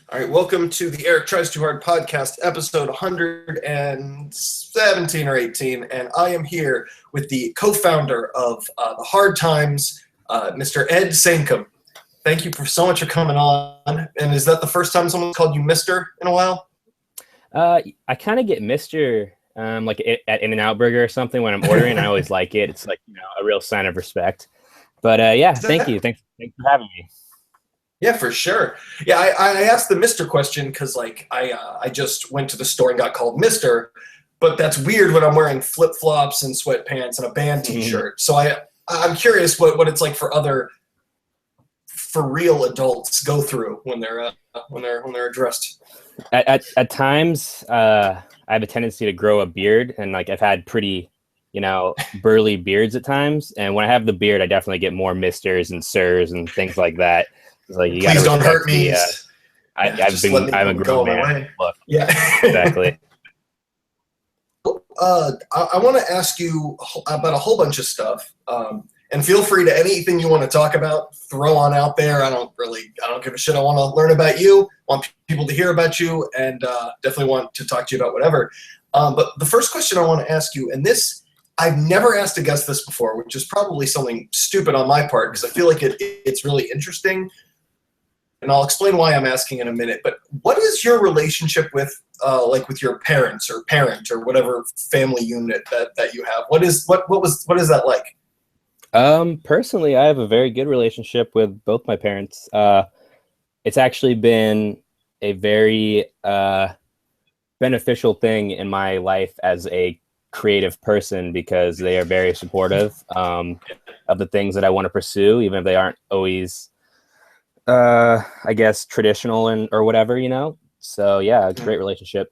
All right, welcome to the Eric Tries Too Hard podcast, episode 117 or 18, and I am here with the co-founder of the Hard Times, Mr. Ed Saincome. Thank you so much for coming on. And is that the first time someone's called you Mister in a while? I kind of get Mister like at In-N-Out Burger or something when I'm ordering. I always like it. It's like a real sign of respect. But yeah, thank you. Thanks for having me. Yeah, for sure. Yeah, I asked the Mr. question because I just went to the store and got called Mr. But that's weird when I'm wearing flip-flops and sweatpants and a band T-shirt. So I'm curious what it's like for real adults go through when they're addressed. At times, I have a tendency to grow a beard, and I've had pretty burly beards at times. And when I have the beard, I definitely get more Misters and Sirs and things like that. It's like, please don't hurt me. I'm a grown man. Look, yeah, exactly. I want to ask you about a whole bunch of stuff, and feel free to anything you want to talk about, throw on out there. I don't give a shit. I want to learn about you, want people to hear about you, and definitely want to talk to you about whatever. But the first question I want to ask you, and this, I've never asked a guest this before, which is probably something stupid on my part because I feel like it's really interesting. And I'll explain why I'm asking in a minute. But what is your relationship with your parents or parent or whatever family unit that you have? What is that like? Personally, I have a very good relationship with both my parents. It's actually been a very beneficial thing in my life as a creative person because they are very supportive of the things that I want to pursue, even if they aren't always I guess traditional or whatever, So yeah, it's a great relationship.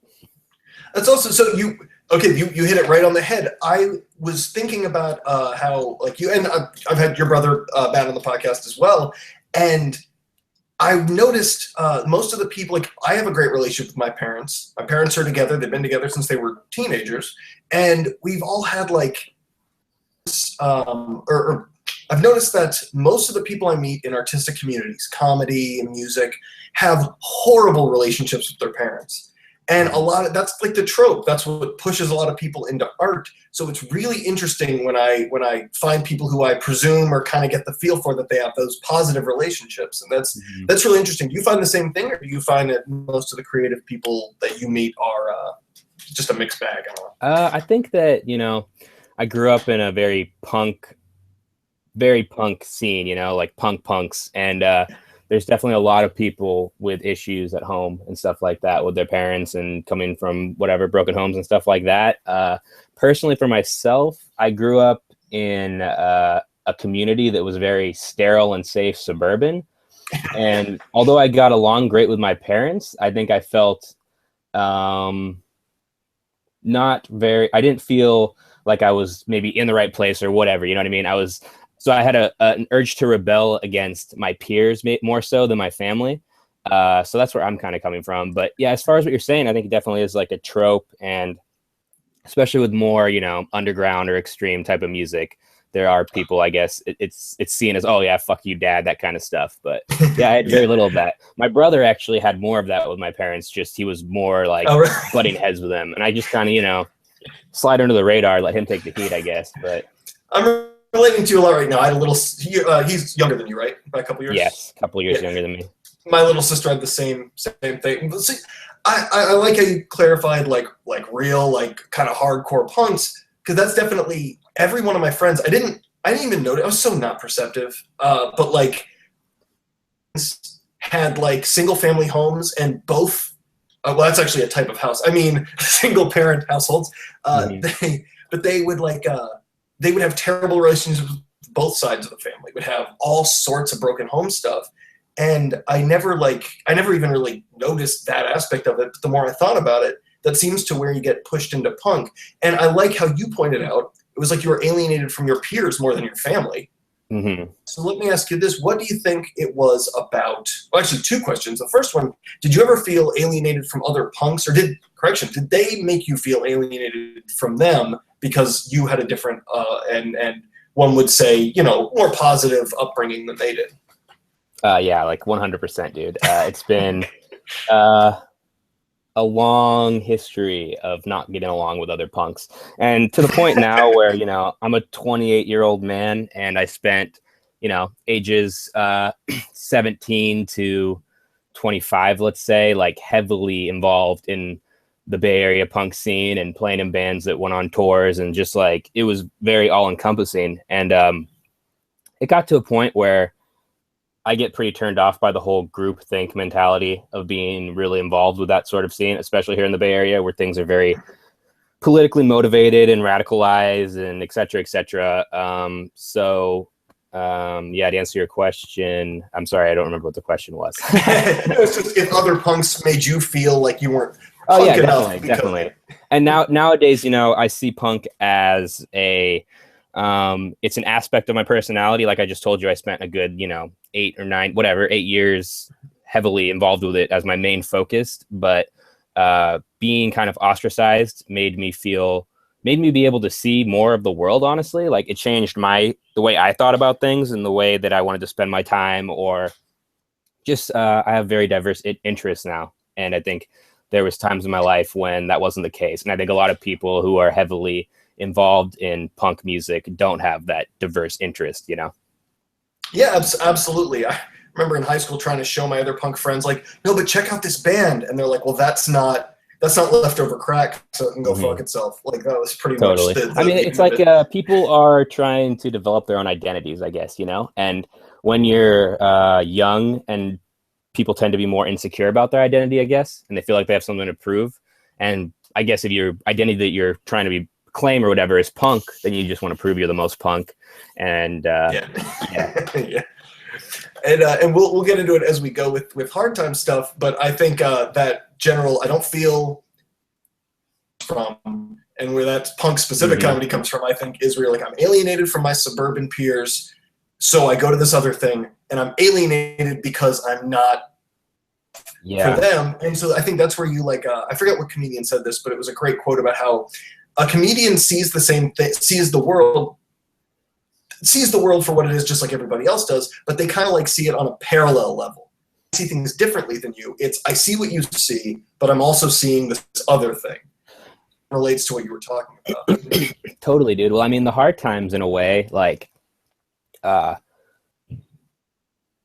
That's also so you hit it right on the head. I was thinking about how you and I've had your brother Matt on the podcast as well, and I've noticed most of the people I have a great relationship with my parents. My parents are together; they've been together since they were teenagers, and we've all had I've noticed that most of the people I meet in artistic communities, comedy and music, have horrible relationships with their parents. And that's like the trope. That's what pushes a lot of people into art. So it's really interesting when I find people who I presume or kind of get the feel for that they have those positive relationships. And that's really interesting. Do you find the same thing, or do you find that most of the creative people that you meet are just a mixed bag? I don't know. I think that, I grew up in a very punk scene, like punks. And there's definitely a lot of people with issues at home and stuff like that with their parents and coming from whatever broken homes and stuff like that. Personally, for myself, I grew up in a community that was very sterile and safe suburban. And although I got along great with my parents, I think I felt I didn't feel like I was maybe in the right place or whatever, you know what I mean? So I had an urge to rebel against my peers more so than my family. So that's where I'm kind of coming from. But yeah, as far as what you're saying, I think it definitely is like a trope, and especially with more, underground or extreme type of music, there are people, I guess, it's seen as, oh yeah, fuck you, dad, that kind of stuff. But yeah, I had very little of that. My brother actually had more of that with my parents. Just he was more butting heads with them, and I just kind of, slide under the radar, let him take the heat, I guess. But I'm relating to you a lot right now. I had a little. He's younger than you, right? By a couple years. Yes, a couple years younger than me. My little sister had the same thing. But see, I like how you clarified like real kind of hardcore punks, because that's definitely every one of my friends. I didn't even notice. I was so not perceptive. But had single family homes and both. Well, that's actually a type of house. I mean, single parent households. They would have terrible relationships with both sides of the family. Would have all sorts of broken home stuff, and I never even really noticed that aspect of it. But the more I thought about it, that seems to where you get pushed into punk. And I like how you pointed out it was like you were alienated from your peers more than your family. Mm-hmm. So let me ask you this. What do you think it was about? Well, actually, two questions. The first one, did you ever feel alienated from other punks, or did they make you feel alienated from them because you had a different, and one would say, more positive upbringing than they did? Yeah, 100%, dude. It's been a long history of not getting along with other punks, and to the point now where I'm a 28-year-old man, and I spent ages 17 to 25, let's say, like heavily involved in the Bay Area punk scene and playing in bands that went on tours, and just like it was very all encompassing. And it got to a point where I get pretty turned off by the whole group think mentality of being really involved with that sort of scene, especially here in the Bay Area where things are very politically motivated and radicalized and et cetera, et cetera. Yeah, to answer your question, I'm sorry, I don't remember what the question was. It's just if other punks made you feel like you weren't Oh yeah, enough definitely. And nowadays, I see punk as it's an aspect of my personality. Like I just told you, I spent a good, 8 years heavily involved with it as my main focus. But being kind of ostracized made me be able to see more of the world, honestly. Like it changed the way I thought about things and the way that I wanted to spend my time, or just I have very diverse interests now. And I think there was times in my life when that wasn't the case. And I think a lot of people who are heavily involved in punk music don't have that diverse interest, Yeah, absolutely. I remember in high school trying to show my other punk friends, like, no, but check out this band. And they're like, well, that's not leftover crack, so it can go fuck itself. Like that was pretty much it's like people are trying to develop their own identities, I guess, and when you're young, and people tend to be more insecure about their identity, I guess, and they feel like they have something to prove. And I guess if your identity that you're trying to claim or whatever is punk, then you just want to prove you're the most punk. And yeah. And we'll get into it as we go with hard time stuff. But I think that general, I don't feel from, and where that punk specific comedy comes from, I think is where like I'm alienated from my suburban peers. So I go to this other thing and I'm alienated because I'm not for them. And so I think that's where you like, I forget what comedian said this, but it was a great quote about how a comedian sees the same thing, sees the world for what it is, just like everybody else does, but they kind of like see it on a parallel level. I see things differently than you. I see what you see, but I'm also seeing this other thing. It relates to what you were talking about. Totally, dude. Well, I mean, the hard times in a way, like,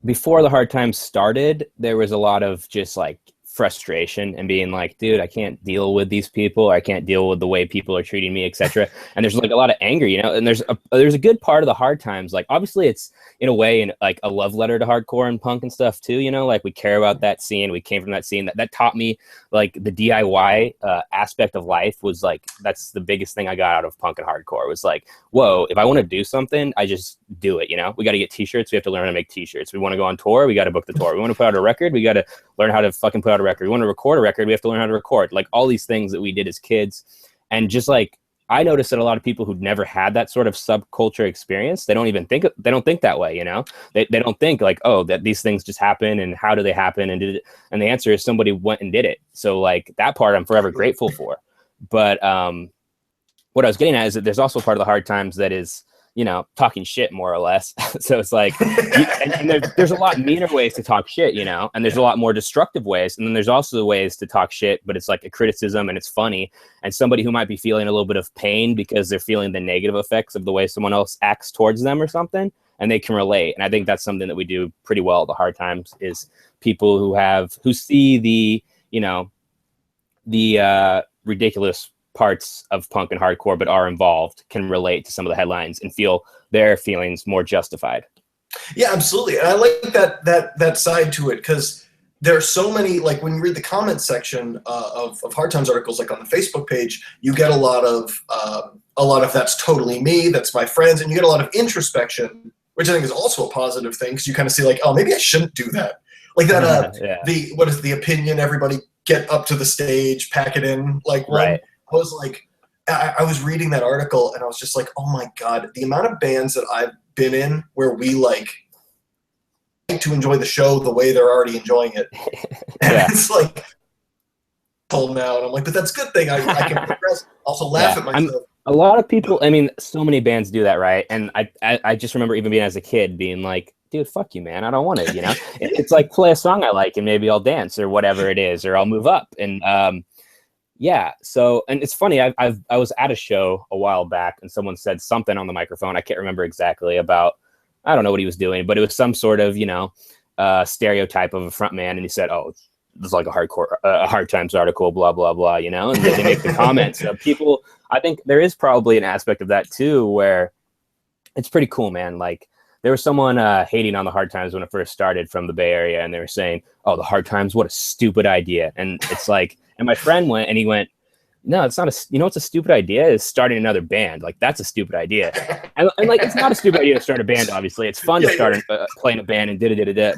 before the hard times started, there was a lot of just like frustration and being like, dude, I can't deal with these people. I can't deal with the way people are treating me, etc. And there's like a lot of anger, and there's a good part of the hard times. Like obviously it's in a way in like a love letter to hardcore and punk and stuff too, like we care about that scene. We came from that scene that taught me like the DIY aspect of life was like, that's the biggest thing I got out of punk and hardcore was like, whoa, if I want to do something, I just do it. We got to get t-shirts. We have to learn how to make t-shirts. We want to go on tour. We got to book the tour. We want to put out a record. We got to learn how to fucking put out a record. We want to record a record. We have to learn how to record. Like all these things that we did as kids. And just like, I noticed that a lot of people who'd never had that sort of subculture experience, they don't think that way, They don't think like, oh, that these things just happen and how do they happen and did it? And the answer is somebody went and did it. So like that part I'm forever grateful for. But what I was getting at is that there's also part of the hard times that is, talking shit more or less. So it's like, and there's a lot meaner ways to talk shit, and there's a lot more destructive ways. And then there's also ways to talk shit, but it's like a criticism and it's funny. And somebody who might be feeling a little bit of pain because they're feeling the negative effects of the way someone else acts towards them or something, and they can relate. And I think that's something that we do pretty well at the hard times is people who see the ridiculous parts of punk and hardcore but are involved can relate to some of the headlines and feel their feelings more justified. Yeah, absolutely. And I like that side to it because there are so many, like when you read the comment section of Hard Times articles, like on the Facebook page, you get a lot of that's totally me, that's my friends, and you get a lot of introspection, which I think is also a positive thing because you kind of see like, oh, maybe I shouldn't do that. Like that, what is the opinion? Everybody get up to the stage, pack it in, like right. I was like, I was reading that article and I was just like, oh my God, the amount of bands that I've been in where we like to enjoy the show the way they're already enjoying it. And it's like, told now, and I'm like, but that's a good thing. I can progress, also laugh at myself. A lot of people, I mean, so many bands do that, right? And I just remember even being as a kid being like, dude, fuck you, man. I don't want it. It's like play a song I like and maybe I'll dance or whatever it is, or I'll move up. And yeah. So, and it's funny. I was at a show a while back and someone said something on the microphone. I can't remember exactly about, I don't know what he was doing, but it was some sort of, stereotype of a front man. And he said, oh, it's like a Hard Times article, blah, blah, blah, and they make the comments. So people, I think there is probably an aspect of that too, where it's pretty cool, man. Like there was someone hating on the Hard Times when it first started from the Bay Area. And they were saying, oh, the Hard Times, what a stupid idea. And it's like, and my friend went and he went, no, it's not what's a stupid idea is starting another band. Like that's a stupid idea. And like, it's not a stupid idea to start a band. Obviously it's fun to start playing a band and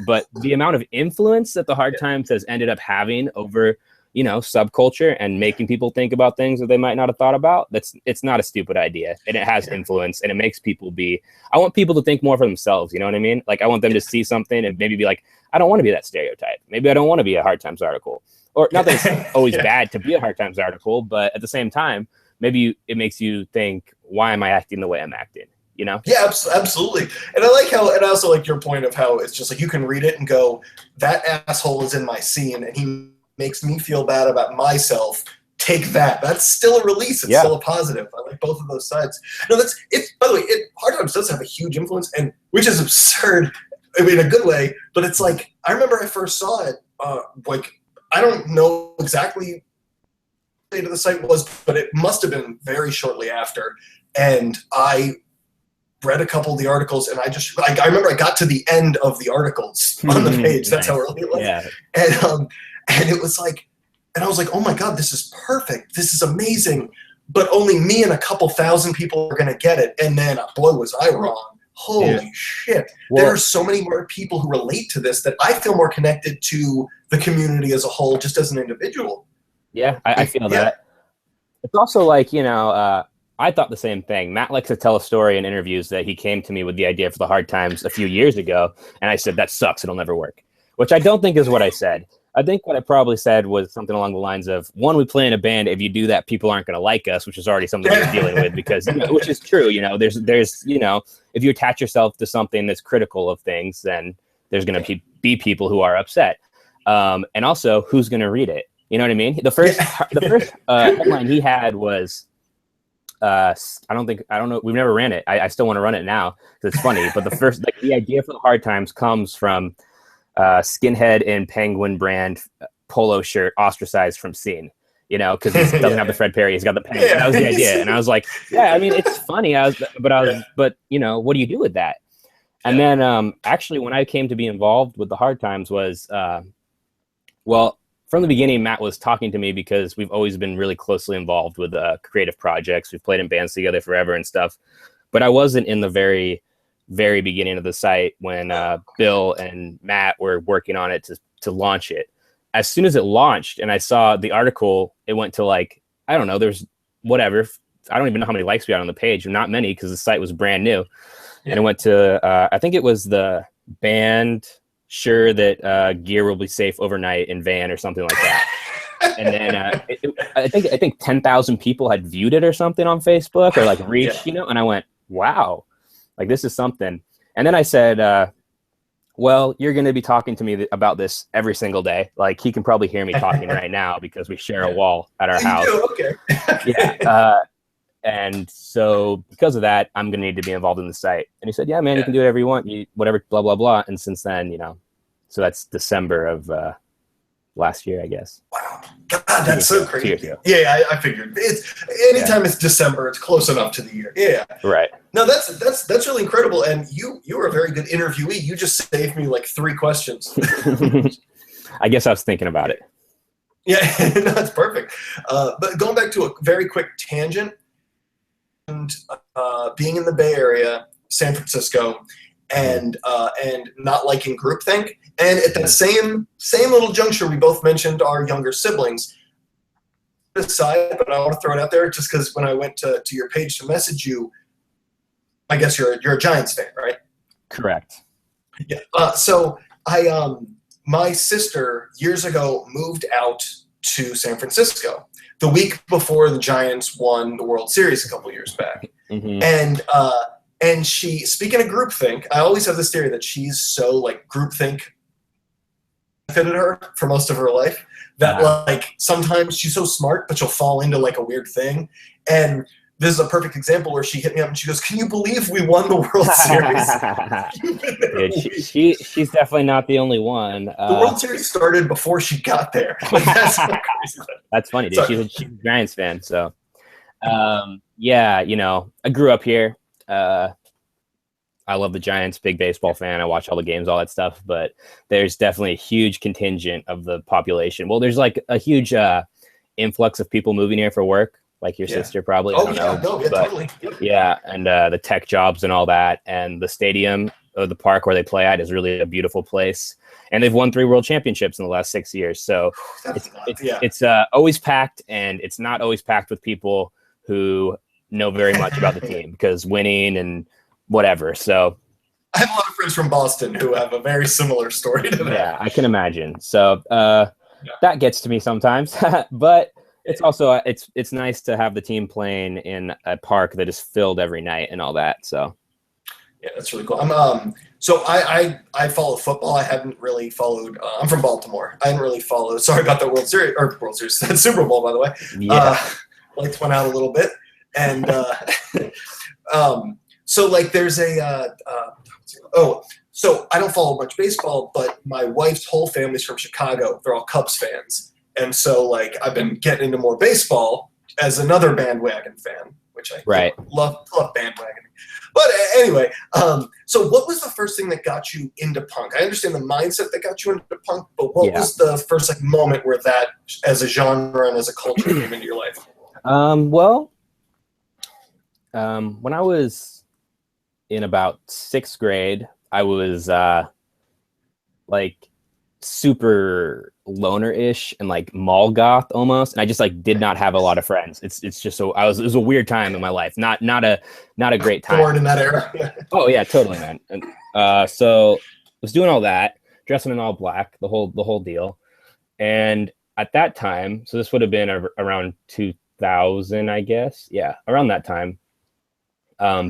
but the amount of influence that the Hard Times has ended up having over, subculture and making people think about things that they might not have thought about. It's not a stupid idea, and it has influence, and it makes people I want people to think more for themselves. You know what I mean? Like I want them to see something and maybe be like, I don't want to be that stereotype. Maybe I don't want to be a Hard Times article. Or not that it's always bad to be a Hard Times article, but at the same time, maybe it makes you think, why am I acting the way I'm acting? Yeah, absolutely. And I also like your point of how it's just like you can read it and go, that asshole is in my scene and he makes me feel bad about myself. Take that. That's still a release. It's still a positive. I like both of those sides. No, by the way, Hard Times does have a huge influence, and which is absurd. I mean, in a good way, but it's like, I remember I first saw it, I don't know exactly what the date of the site was, but it must have been very shortly after. And I read a couple of the articles, and I remember I got to the end of the articles on the page. That's how early it was. Yeah. And it was like, and I was like, oh my God, this is perfect. This is amazing. But only me and a couple thousand people are going to get it. And then, boy, was I wrong. Holy shit. Well, there are so many more people who relate to this that I feel more connected to the community as a whole, just as an individual. Yeah, I feel that. It's also like, I thought the same thing. Matt likes to tell a story in interviews that he came to me with the idea for the Hard Times a few years ago. And I said, that sucks. It'll never work, which I don't think is what I said. I think what I probably said was something along the lines of, one, we play in a band. If you do that, people aren't going to like us, which is already something we're dealing with because, which is true. There's, if you attach yourself to something that's critical of things, then there's going to be people who are upset. And also who's going to read it? You know what I mean? The first headline he had was, I don't know. We've never ran it. I still want to run it now because it's funny. But the idea for the Hard Times comes from skinhead and penguin brand polo shirt ostracized from scene, because he doesn't have the Fred Perry. He's got the penguin. That was the idea. And I was like, yeah, I mean, it's funny. But what do you do with that? And then actually when I came to be involved with the Hard Times was, from the beginning, Matt was talking to me because we've always been really closely involved with creative projects. We've played in bands together forever and stuff. But I wasn't in the very, very beginning of the site when Bill and Matt were working on it to launch it. As soon as it launched and I saw the article, it went to like, I don't know, there's whatever. I don't even know how many likes we had on the page. Not many because the site was brand new. Yeah. And it went to, I think it was the band sure that gear will be safe overnight in van or something like that. And then I think 10,000 people had viewed it or something on Facebook or like reached, and I went, wow, like this is something. And then I said, well, you're going to be talking to me about this every single day. Like he can probably hear me talking right now because we share a wall at our house. Okay. Yeah. And so because of that, I'm going to need to be involved in the site. And he said, yeah, man, you can do whatever you want, whatever, blah, blah, blah. And since then, so that's December of last year, I guess. Wow. God, that's so crazy. Yeah, I figured. Anytime it's December, it's close enough to the year. Yeah. Right. No, that's really incredible. And you were a very good interviewee. You just saved me like 3 questions. I guess I was thinking about it. Yeah, no, that's perfect. But going back to a very quick tangent, and being in the Bay Area, San Francisco, and not liking groupthink, and at that same little juncture, we both mentioned our younger siblings. Aside, but I want to throw it out there just because when I went to your page to message you, I guess you're a Giants fan, right? Correct. Yeah. So my sister years ago moved out to San Francisco the week before the Giants won the World Series a couple years back. Mm-hmm. And And speaking of groupthink, I always have this theory that she's so like groupthink benefited her for most of her life that like sometimes she's so smart, but she'll fall into like a weird thing. And this is a perfect example where she hit me up and she goes, "Can you believe we won the World Series?" Dude, she's definitely not the only one. The World Series started before she got there. Like, that's so crazy. That's funny, dude. She's a Giants fan, so yeah, you know, I grew up here. I love the Giants, big baseball fan. I watch all the games, all that stuff. But there's definitely a huge contingent of the population. Well, there's like a huge influx of people moving here for work, like your sister probably. I don't know. Totally. Yeah, and the tech jobs and all that. And the stadium, or the park where they play at, is really a beautiful place. And they've won 3 world championships in the last 6 years. So it's always packed, and it's not always packed with people who know very much about the team, because winning and whatever. So I have a lot of friends from Boston who have a very similar story to that. Yeah, I can imagine. So that gets to me sometimes, but it's also it's nice to have the team playing in a park that is filled every night and all that. So yeah, that's really cool. So I follow football. I haven't really followed. I'm from Baltimore. I hadn't really followed. Sorry about the World Series, Super Bowl, by the way. Yeah, lights went out a little bit, and so like there's so I don't follow much baseball, but my wife's whole family's from Chicago. They're all Cubs fans, and so like I've been getting into more baseball as another bandwagon fan, which I love bandwagoning. But anyway, so what was the first thing that got you into punk? I understand the mindset that got you into punk, but what was the first like moment where that, as a genre and as a culture, came into your life? When I was in about 6th grade, I was like super loner-ish and like mall goth almost, and I just like did not have a lot of friends. It's just so it was a weird time in my life, not a great time. Born in that era. Oh yeah, totally, man. And so I was doing all that, dressing in all black, the whole deal. And at that time, so this would have been around 2000, I guess. Yeah, around that time.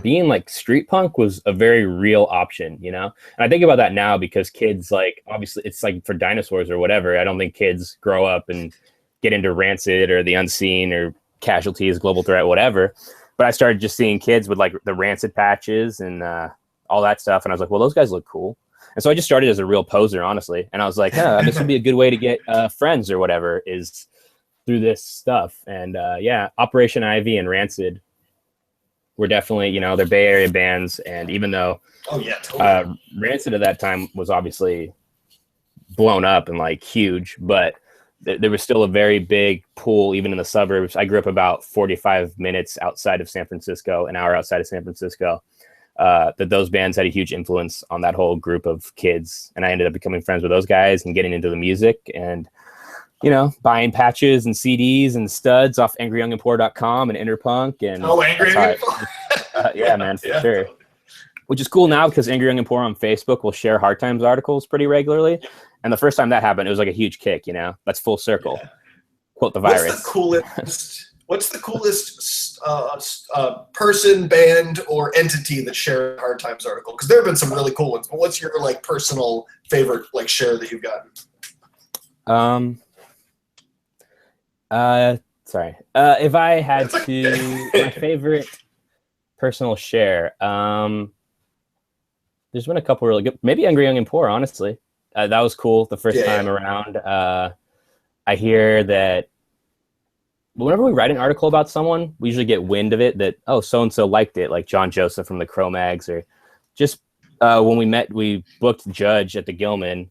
Being like street punk was a very real option, you know? And I think about that now because kids, like, obviously it's like for dinosaurs or whatever. I don't think kids grow up and get into Rancid or The Unseen or Casualties, Global Threat, whatever. But I started just seeing kids with like the Rancid patches and all that stuff. And I was like, well, those guys look cool. And so I just started as a real poser, honestly. And I was like, this would be a good way to get friends or whatever, is through this stuff. And Operation Ivy and Rancid were definitely, you know, they're Bay Area bands. And even though Rancid at that time was obviously blown up and like huge, but there was still a very big pool, even in the suburbs. I grew up about 45 minutes outside of San Francisco, an hour outside of San Francisco, that those bands had a huge influence on that whole group of kids. And I ended up becoming friends with those guys and getting into the music and, you know, buying patches and CDs and studs off angryyoungandpoor.com and Interpunk. And Angry Young and Poor. Yeah, man, for sure. Which is cool now because Angry Young and Poor on Facebook will share Hard Times articles pretty regularly. And the first time that happened, it was like a huge kick, you know? That's full circle. Yeah. Quote the virus. What's the coolest person, band, or entity that shared a Hard Times article? Because there have been some really cool ones, but what's your like personal favorite like share that you've gotten? Sorry. If I had to, my favorite personal share, there's been a couple really good. Maybe Angry Young and Poor, honestly. That was cool the first time around. I hear that whenever we write an article about someone, we usually get wind of it that, oh, so-and-so liked it, like John Joseph from the Cro-Mags, or just when we met, we booked Judge at the Gilman,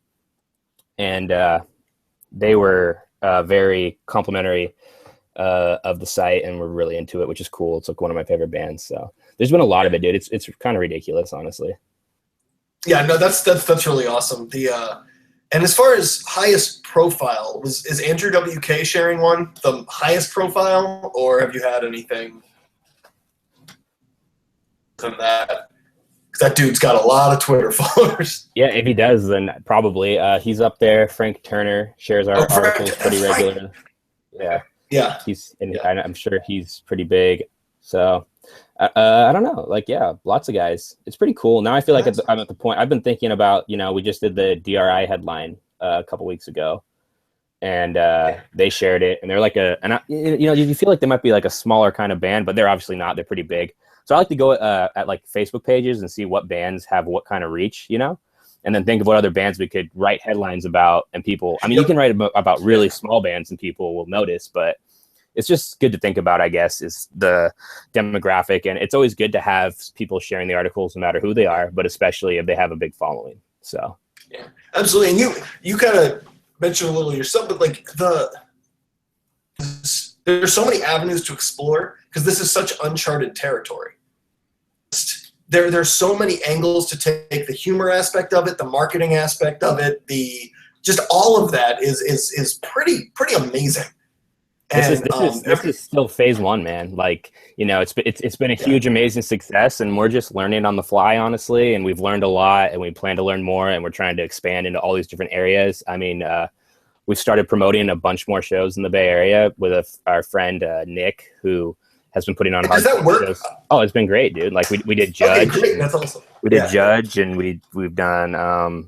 and they were very complimentary of the site and we're really into it, which is cool. It's like one of my favorite bands. So there's been a lot of it, dude. It's kind of ridiculous, honestly. Yeah, no, that's really awesome. And as far as highest profile, is Andrew WK sharing one the highest profile, or have you had anything than that? Because that dude's got a lot of Twitter followers. Yeah, if he does, then probably. He's up there. Frank Turner shares our articles pretty regularly. Yeah. Yeah. I'm sure he's pretty big. So I don't know. Like, yeah, lots of guys. It's pretty cool. Now I feel like I'm at the point. I've been thinking about, we just did the DRI headline a couple weeks ago, and they shared it, and they're like you feel like they might be like a smaller kind of band, but they're obviously not. They're pretty big. So I like to go at like Facebook pages and see what bands have what kind of reach, and then think of what other bands we could write headlines about, and people. I mean, you can write about really small bands, and people will notice, but it's just good to think about, I guess, is the demographic. And it's always good to have people sharing the articles no matter who they are, but especially if they have a big following. So, yeah, absolutely. And you kind of mentioned a little yourself, but like there's so many avenues to explore because this is such uncharted territory. There's so many angles to take, the humor aspect of it, the marketing aspect of it, just all of that is pretty amazing. This is still phase one, man. Like, it's been a huge, amazing success, and we're just learning on the fly, honestly. And we've learned a lot, and we plan to learn more, and we're trying to expand into all these different areas. I mean, we started promoting a bunch more shows in the Bay Area with our friend Nick, who has been putting on. Does that work? Shows. Oh, it's been great, dude. Like we did Judge. Okay, great. That's awesome. We did Judge, and we've done.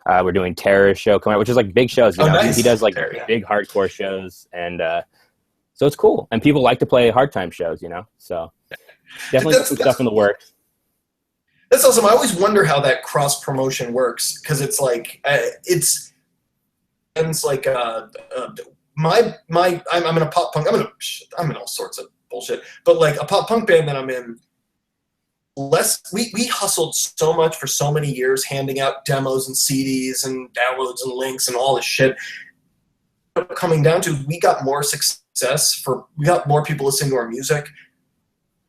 We're doing Terror show coming out, which is like big shows. Nice. He does like big hardcore shows, and so it's cool. And people like to play hard time shows, So definitely some stuff in the works. That's awesome. I always wonder how that cross promotion works because it's like it's like I'm in a pop punk. I'm in all sorts of bullshit, but like a pop punk band that I'm in. We hustled so much for so many years, handing out demos and CDs and downloads and links and all this shit. Coming down to, we got more people listening to our music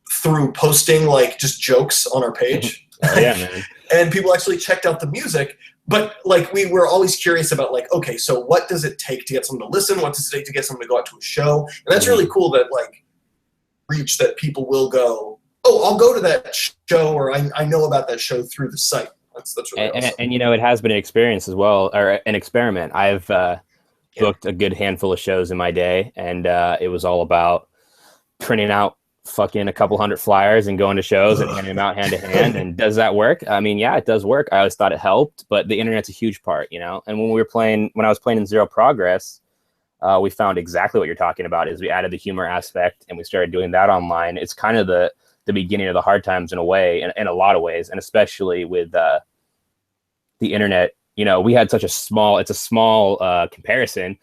through posting like just jokes on our page. Oh, yeah, man. And people actually checked out the music, but like we were always curious about like, okay, so what does it take to get someone to listen? What does it take to get someone to go out to a show? And that's really cool that like reach that people will go, oh, I'll go to that show, or I know about that show through the site. That's really awesome. And it has been an experience as well, or an experiment. I've booked a good handful of shows in my day, and it was all about printing out fucking a couple hundred flyers and going to shows and handing them out hand to hand. And does that work? I mean, yeah, it does work. I always thought it helped, but the internet's a huge part, And when I was playing in Zero Progress, we found exactly what you're talking about. Is we added the humor aspect, and we started doing that online. It's kind of the beginning of the hard times in a way, in a lot of ways, and especially with the internet. We had it's a small comparison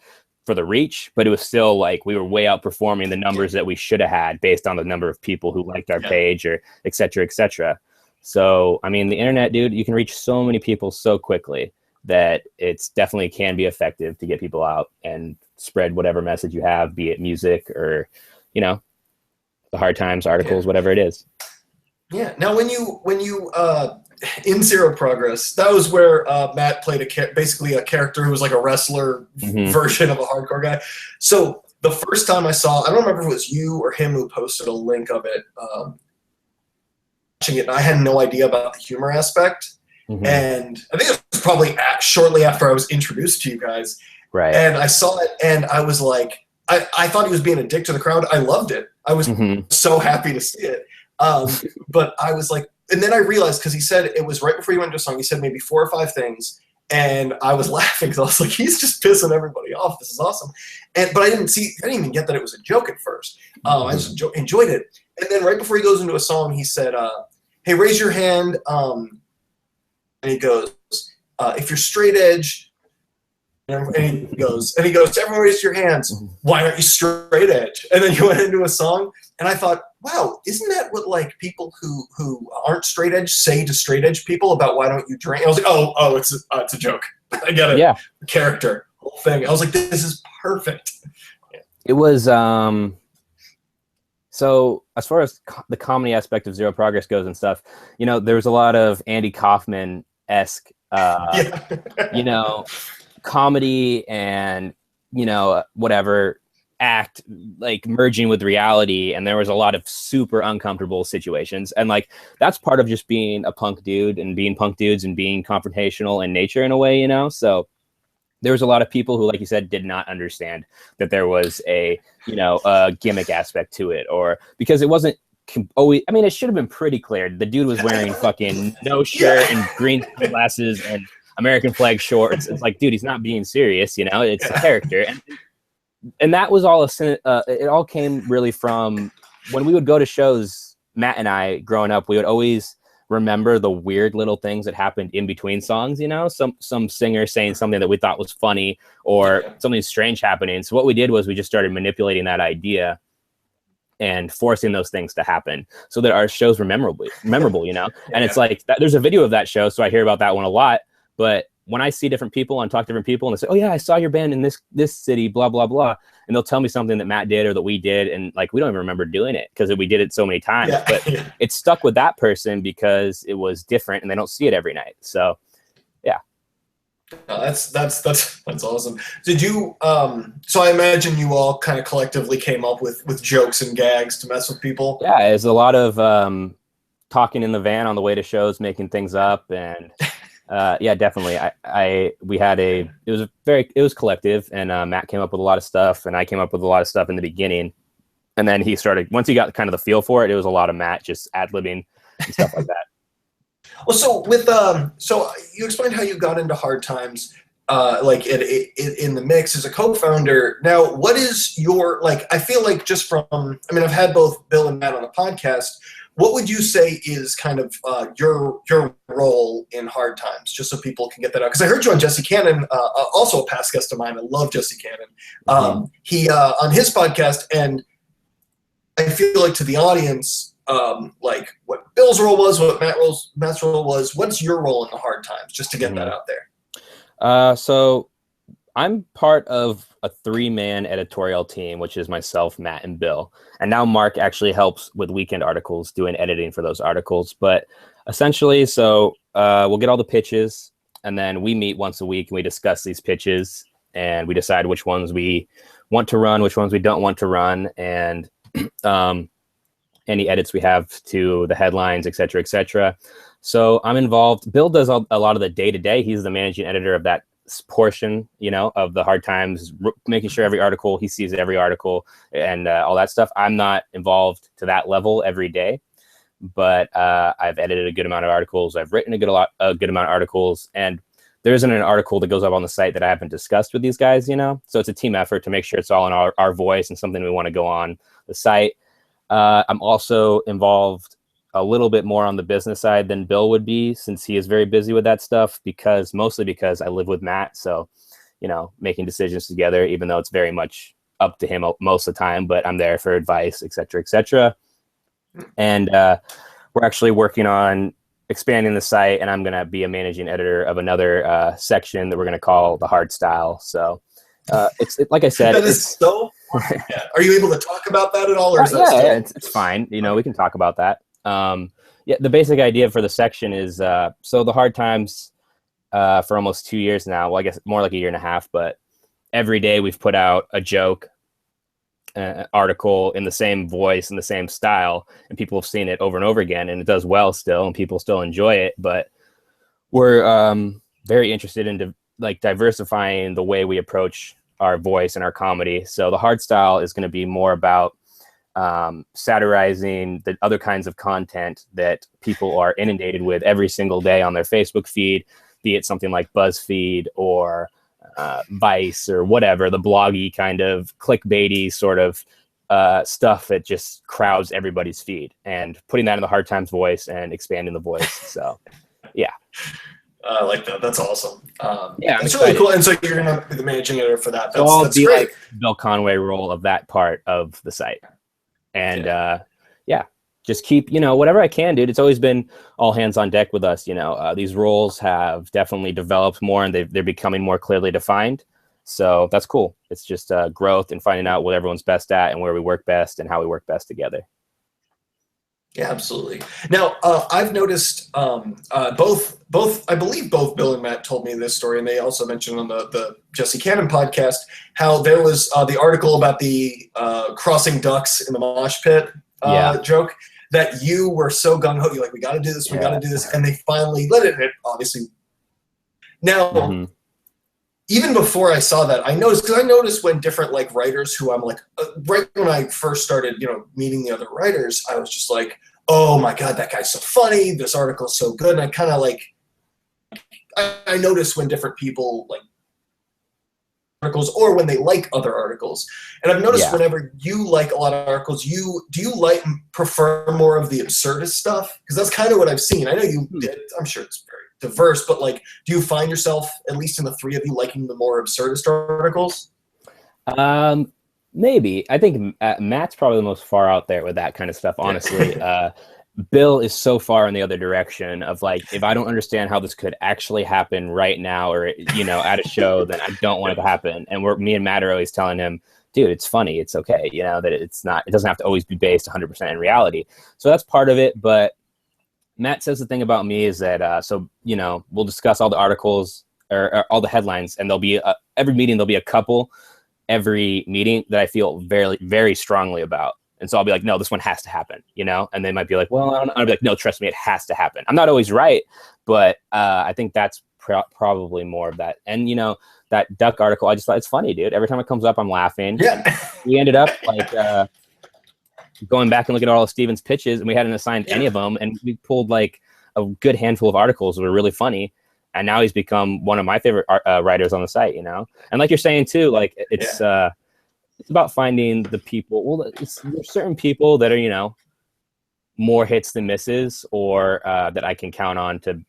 for the reach, but it was still like we were way outperforming the numbers that we should have had based on the number of people who liked our page, or et cetera, et cetera. So, I mean, the internet, dude, you can reach so many people so quickly that it's definitely can be effective to get people out and spread whatever message you have, be it music or, the hard times articles, whatever it is. Yeah. Now, when you in Zero Progress, that was where Matt played basically a character who was like a wrestler version of a hardcore guy. So the first time I don't remember if it was you or him who posted a link of it, watching it, and I had no idea about the humor aspect. And I think it was probably shortly after I was introduced to you guys. Right. And I saw it, and I was like, I thought he was being a dick to the crowd. I loved it. I was so happy to see it. But I was like, and then I realized, because he said it was right before you went into a song, he said maybe 4 or 5 things, and I was laughing because I was like, he's just pissing everybody off. This is awesome. But I didn't even get that it was a joke at first. I just enjoyed it. And then right before he goes into a song, he said, hey, raise your hand. And he goes, if you're straight edge, and he goes, everyone raise your hands. Why aren't you straight edge? And then you went into a song, and I thought, wow, isn't that what like people who aren't straight edge say to straight edge people about why don't you drink? I was like, oh, it's a joke. I get it. Yeah. Character, whole thing. I was like, this is perfect. Yeah. It was so as far as the comedy aspect of Zero Progress goes and stuff, there was a lot of Andy Kaufman-esque comedy and whatever act like merging with reality, and there was a lot of super uncomfortable situations, and like that's part of just being a punk dude and being punk dudes and being confrontational in nature in a way, so there was a lot of people who, like you said, did not understand that there was a gimmick aspect to it, or because it wasn't always, I mean, it should have been pretty clear. The dude was wearing fucking no shirt and green glasses and American flag shorts. It's like, dude, he's not being serious, you know. It's a character, and that was all it all came really from when we would go to shows. Matt and I, growing up, we would always remember the weird little things that happened in between songs, you know, some singer saying something that we thought was funny or something strange happening. So what we did was we just started manipulating that idea and forcing those things to happen so that our shows were memorable, you know. And it's like there's a video of that show, so I hear about that one a lot. But when I see different people and talk to different people and they say, oh yeah, I saw your band in this city, blah, blah, blah. And they'll tell me something that Matt did or that we did. And like, we don't even remember doing it because we did it so many times, but it stuck with that person because it was different and they don't see it every night. So yeah. That's awesome. Did you, so I imagine you all kind of collectively came up with jokes and gags to mess with people. Yeah. There's a lot of talking in the van on the way to shows, making things up, and yeah, definitely. It was collective, and Matt came up with a lot of stuff, and I came up with a lot of stuff in the beginning, and then once he got kind of the feel for it, it was a lot of Matt just ad-libbing and stuff like that. Well, so so you explained how you got into Hard Times, like in the mix as a co-founder. Now, what is your, like, I feel like just from, I mean, I've had both Bill and Matt on the podcast. What would you say is kind of your role in Hard Times, just so people can get that out? Because I heard you on Jesse Cannon, also a past guest of mine. I love Jesse Cannon. He on his podcast, and I feel like to the audience, like what Bill's role was, what Matt's role was. What's your role in the Hard Times, just to get that out there? So I'm part of a 3-man editorial team, which is myself, Matt, and Bill. And now Mark actually helps with weekend articles, doing editing for those articles. But essentially, so we'll get all the pitches, and then we meet once a week and we discuss these pitches, and we decide which ones we want to run, which ones we don't want to run, and any edits we have to the headlines, et cetera, et cetera. So I'm involved. Bill does a lot of the day-to-day. He's the managing editor of that portion, you know, of the Hard Times, making sure every article, he sees every article and all that stuff. I'm not involved to that level every day, but I've edited a good amount of articles. I've written a good amount of articles, and there isn't an article that goes up on the site that I haven't discussed with these guys, you know? So it's a team effort to make sure it's all in our voice and something we want to go on the site. I'm also involved a little bit more on the business side than Bill would be, since he is very busy with that stuff, mostly because I live with Matt. So, you know, making decisions together, even though it's very much up to him most of the time, but I'm there for advice, et cetera, et cetera. And we're actually working on expanding the site, and I'm going to be a managing editor of another section that we're going to call the Hard Style. So it's like I said, that is so fun. Yeah. Are you able to talk about that at all, or is that yeah, it's fine. You know, we can talk about that. Yeah, the basic idea for the section is, so the Hard Times, for almost 2 years now, well, I guess more like a year and a half, but every day we've put out a joke article in the same voice and the same style, and people have seen it over and over again, and it does well still, and people still enjoy it. But we're very interested in diversifying the way we approach our voice and our comedy. So the Hard Style is going to be more about satirizing the other kinds of content that people are inundated with every single day on their Facebook feed, be it something like BuzzFeed or Vice or whatever, the bloggy kind of clickbaity sort of stuff that just crowds everybody's feed, and putting that in the Hard Times voice and expanding the voice. So yeah. I like that. That's awesome. Yeah, it's really cool. And so you're going to be the managing editor for that. So I'll be great. like Bill Conway role of that part of the site. And yeah, just keep, you know, whatever I can, dude. It's always been all hands on deck with us. You know, these roles have definitely developed more, and they're becoming more clearly defined. So that's cool. It's just growth and finding out what everyone's best at and where we work best and how we work best together. Yeah, absolutely. Now, I've noticed both, I believe both Bill and Matt told me this story, and they also mentioned on the Jesse Cannon podcast how there was the article about the crossing ducks in the mosh pit joke, that you were so gung-ho. You're like, we got to do this, we got to do this. And they finally let it, obviously. Now, even before I saw that, I noticed when different like writers who I'm like, right when I first started, meeting the other writers, I was just like, oh my God, that guy's so funny. This article is so good. And I kind of like, I notice when different people like articles or when they like other articles. And I've noticed whenever you like a lot of articles, do you prefer more of the absurdist stuff? Because that's kind of what I've seen. I know you did. I'm sure it's very diverse, but like, do you find yourself, at least in the three of you, liking the more absurdist articles? Maybe. I think Matt's probably the most far out there with that kind of stuff, honestly. Bill is so far in the other direction of like, if I don't understand how this could actually happen right now or, at a show, then I don't want it to happen. And me and Matt are always telling him, dude, it's funny. It's okay. That it doesn't have to always be based 100% in reality. So that's part of it. But Matt says the thing about me is that, we'll discuss all the articles or all the headlines, and there'll be every meeting, there'll be a couple every meeting that I feel very, very strongly about. And so I'll be like, no, this one has to happen, and they might be like, well, I don't know. I'll be like, no, trust me, it has to happen. I'm not always right, but I think that's probably more of that. And, that duck article, I just thought it's funny, dude. Every time it comes up, I'm laughing. Yeah. We ended up like going back and looking at all of Steven's pitches, and we hadn't assigned any of them. And we pulled like a good handful of articles that were really funny. And now he's become one of my favorite writers on the site, And like you're saying too, like it's about finding the people. Well, there's certain people that are, more hits than misses, or that I can count on to,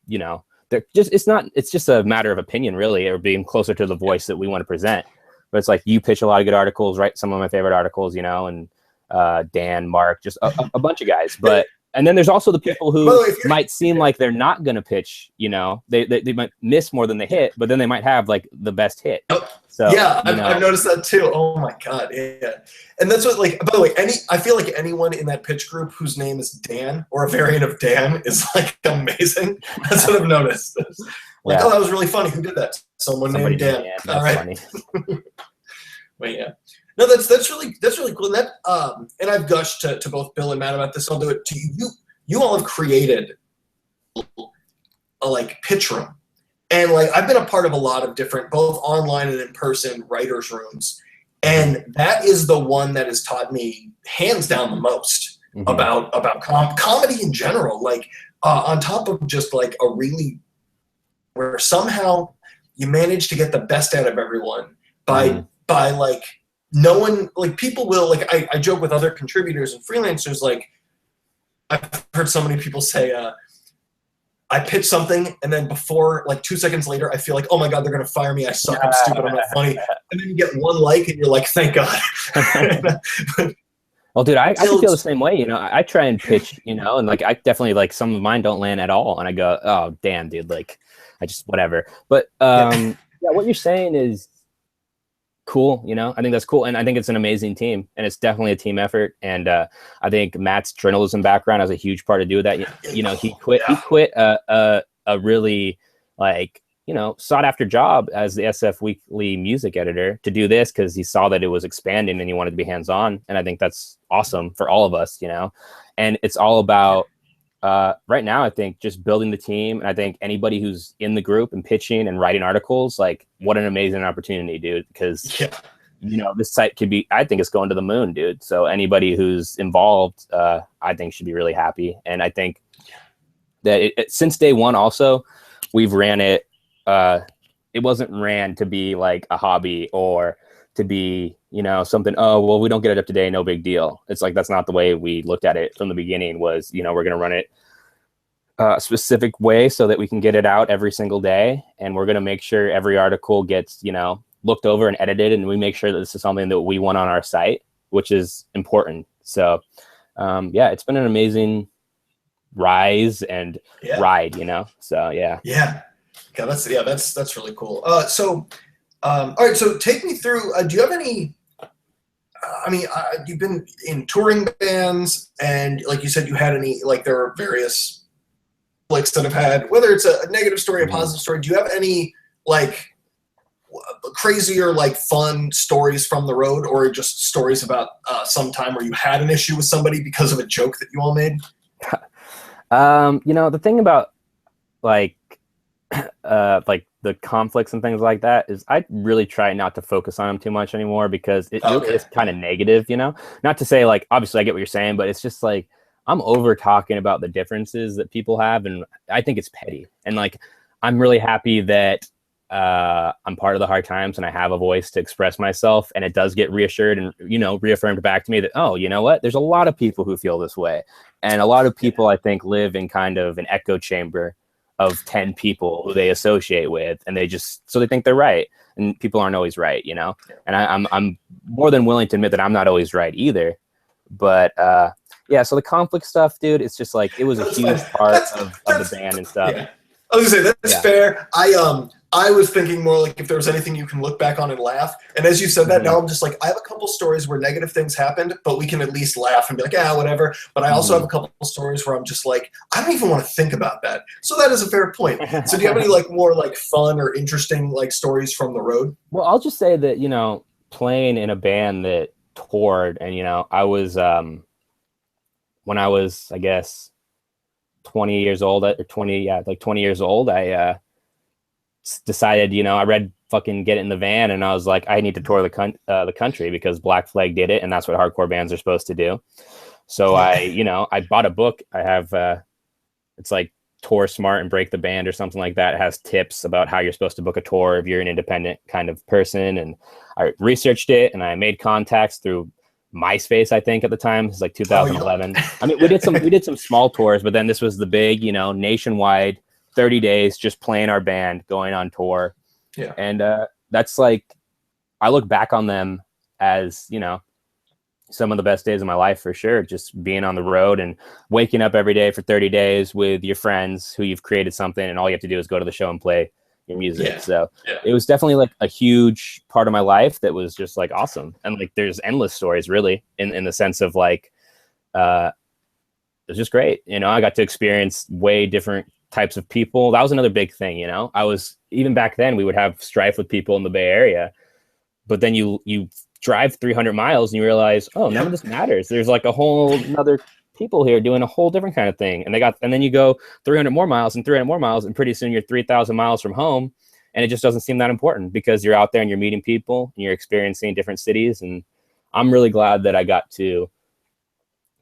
they're just, it's just a matter of opinion really, or being closer to the voice that we want to present. But it's like, you pitch a lot of good articles, write some of my favorite articles, and Dan, Mark, just a bunch of guys. But and then there's also the people who might seem like they're not going to pitch, they might miss more than they hit, but then they might have like the best hit. So I've noticed that too. Oh my God. Yeah. And that's what, like, by the way, I feel like anyone in that pitch group whose name is Dan or a variant of Dan is like amazing. That's what I've noticed. Like, oh, that was really funny. Who did that? Somebody named Dan. All right. Funny. But yeah. No, that's really cool. And that and I've gushed to both Bill and Matt about this. I'll do it to you. You all have created a like pitch room, and like I've been a part of a lot of different, both online and in person, writers' rooms, and that is the one that has taught me hands down the most about comedy in general. Like on top of just like a really where somehow you manage to get the best out of everyone by like. No one, like people will, like I joke with other contributors and freelancers, like I've heard so many people say, I pitch something and then before, like 2 seconds later, I feel like, oh my God, they're going to fire me. I suck. I'm stupid. I'm not funny. And then you get one like and you're like, thank God. Well, dude, I can feel the same way. I try and pitch, and like I definitely like some of mine don't land at all. And I go, oh, damn, dude, like I just whatever. But what you're saying is cool. I think that's cool. And I think it's an amazing team, and it's definitely a team effort. And I think Matt's journalism background has a huge part to do with that. He quit a really like, sought after job as the SF Weekly music editor to do this because he saw that it was expanding and he wanted to be hands-on. And I think that's awesome for all of us, and it's all about right now, I think just building the team. And I think anybody who's in the group and pitching and writing articles, like what an amazing opportunity, dude. Because, this site could be, I think it's going to the moon, dude. So anybody who's involved, I think should be really happy. And I think that since day one, also, we've ran it. It wasn't ran to be like a hobby or to be, something, oh, well, we don't get it up today, no big deal. It's like, that's not the way we looked at it from the beginning was, we're going to run it a specific way so that we can get it out every single day. And we're going to make sure every article gets, looked over and edited. And we make sure that this is something that we want on our site, which is important. So, it's been an amazing rise and ride, so, yeah. Yeah. That's really cool. All right, so take me through, do you have any, you've been in touring bands and like you said, you had any, like there are various flicks that have had, whether it's a negative story, a positive story, do you have any like crazy or like fun stories from the road or just stories about some time where you had an issue with somebody because of a joke that you all made? The thing about like the the conflicts and things like that is I really try not to focus on them too much anymore, because it really is kind of negative, you know. Not to say like obviously I get what you're saying, but it's just like I'm over talking about the differences that people have, and I think it's petty. And like I'm really happy that I'm part of the hard times and I have a voice to express myself, and it does get reassured and, you know, reaffirmed back to me that, oh, you know what, there's a lot of people who feel this way, and a lot of people I think live in kind of an echo chamber of 10 people who they associate with, and they just so they think they're right, and people aren't always right, you know. And I'm more than willing to admit that I'm not always right either, but yeah, so the conflict stuff, dude, it's just like it was a huge part of the band and stuff. Yeah. I was gonna say that's fair. I was thinking more like if there was anything you can look back on and laugh. And as you said that, now I'm just like, I have a couple stories where negative things happened, but we can at least laugh and be like, whatever. But I also have a couple stories where I'm just like, I don't even want to think about that. So that is a fair point. So do you have any like more like fun or interesting like stories from the road? Well, I'll just say that, you know, playing in a band that toured, and, you know, I was when I was, I guess, 20 years old, or 20 years old, I decided, you know, I read fucking Get It in the Van, and I was like, I need to tour the country because Black Flag did it, and that's what hardcore bands are supposed to do. So I bought a book. I have it's like Tour Smart and Break the Band or something like that. It has tips about how you're supposed to book a tour if you're an independent kind of person, and I researched it, and I made contacts through MySpace, I think at the time. It was like 2011. I mean, we did some small tours, but then this was the big, you know, nationwide 30 days just playing our band, going on tour. Yeah. And that's like, I look back on them as, you know, some of the best days of my life for sure. Just being on the road and waking up every day for 30 days with your friends who you've created something, and all you have to do is go to the show and play your music. Yeah. So it was definitely like a huge part of my life that was just like awesome. And like there's endless stories really in the sense of like it was just great. You know, I got to experience way different types of people. That was another big thing, you know. I was, even back then we would have strife with people in the Bay Area, but then you drive 300 miles and you realize, oh, none of this matters. There's like a whole another people here doing a whole different kind of thing. And then you go 300 more miles and 300 more miles, and pretty soon you're 3,000 miles from home, and it just doesn't seem that important because you're out there and you're meeting people and you're experiencing different cities. And I'm really glad that I got to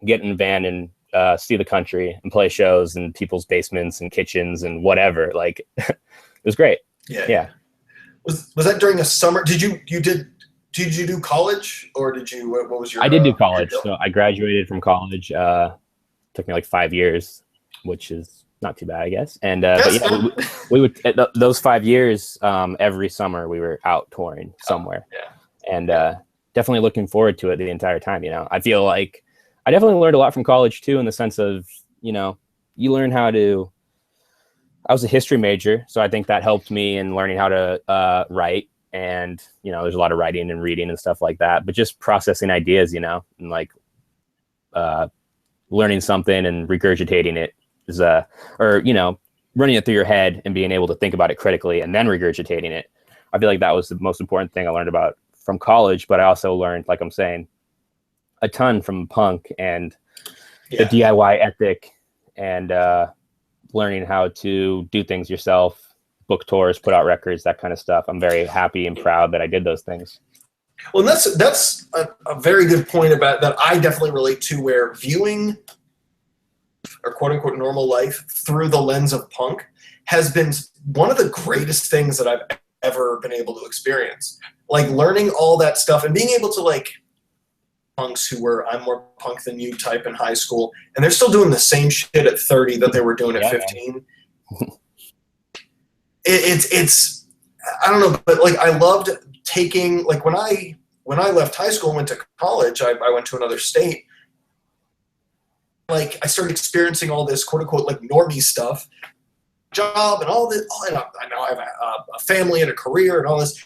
get in a van and see the country and play shows in people's basements and kitchens and whatever. Like it was great. Yeah. Was that during a summer? Did you do college, or what was your? I did do college. So I graduated from college. Took me like 5 years, which is not too bad, I guess. And but yeah, we would those 5 years. Every summer we were out touring somewhere. And definitely looking forward to it the entire time. You know, I feel like I definitely learned a lot from college too, in the sense of, you know, you learn how to. I was a history major, so I think that helped me in learning how to write. And, you know, there's a lot of writing and reading and stuff like that, but just processing ideas, you know, and like learning something and regurgitating it is, or, you know, running it through your head and being able to think about it critically and then regurgitating it. I feel like that was the most important thing I learned about from college, but I also learned, like I'm saying, a ton from punk and the DIY ethic and learning how to do things yourself, book tours, put out records, that kind of stuff. I'm very happy and proud that I did those things. Well, that's a very good point about that. I definitely relate to, where viewing or quote unquote normal life through the lens of punk has been one of the greatest things that I've ever been able to experience. Like learning all that stuff and being able to like punks who were I'm more punk than you type in high school, and they're still doing the same shit at 30 that they were doing at 15. It's I don't know, but like I loved taking, like when I left high school and went to college, I went to another state. Like I started experiencing all this quote unquote like normie stuff, job and all this. And I know I have a family and a career and all this,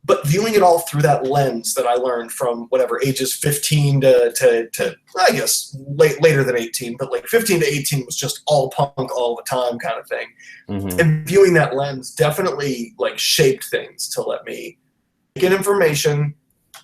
but viewing it all through that lens that I learned from whatever ages 15 to I guess later than 18, but like 15 to 18 was just all punk all the time kind of thing. Mm-hmm. And viewing that lens definitely like shaped things to let me get information,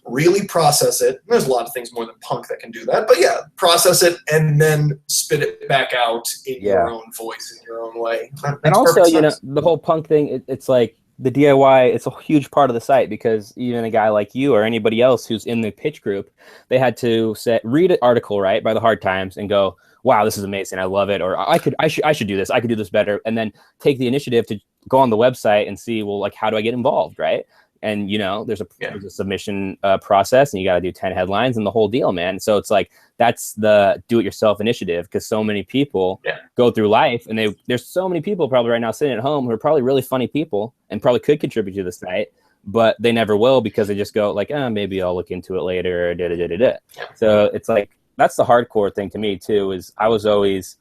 really process it. There's a lot of things more than punk that can do that, but yeah, process it and then spit it back out in your own voice, in your own way. And also, you know, the whole punk thing, it's like the DIY, it's a huge part of the site, because even a guy like you or anybody else who's in the pitch group, they had to read an article, right, by the Hard Times and go, wow, this is amazing, I love it, or I should do this, I could do this better, and then take the initiative to go on the website and see, well, like, how do I get involved, right? And, you know, there's a submission process, and you got to do 10 headlines and the whole deal, man. So it's like, that's the do-it-yourself initiative, because so many people go through life, and there's so many people probably right now sitting at home who are probably really funny people and probably could contribute to the site, but they never will, because they just go like, maybe I'll look into it later, or da-da-da-da-da. So it's like, that's the hardcore thing to me too, is I was always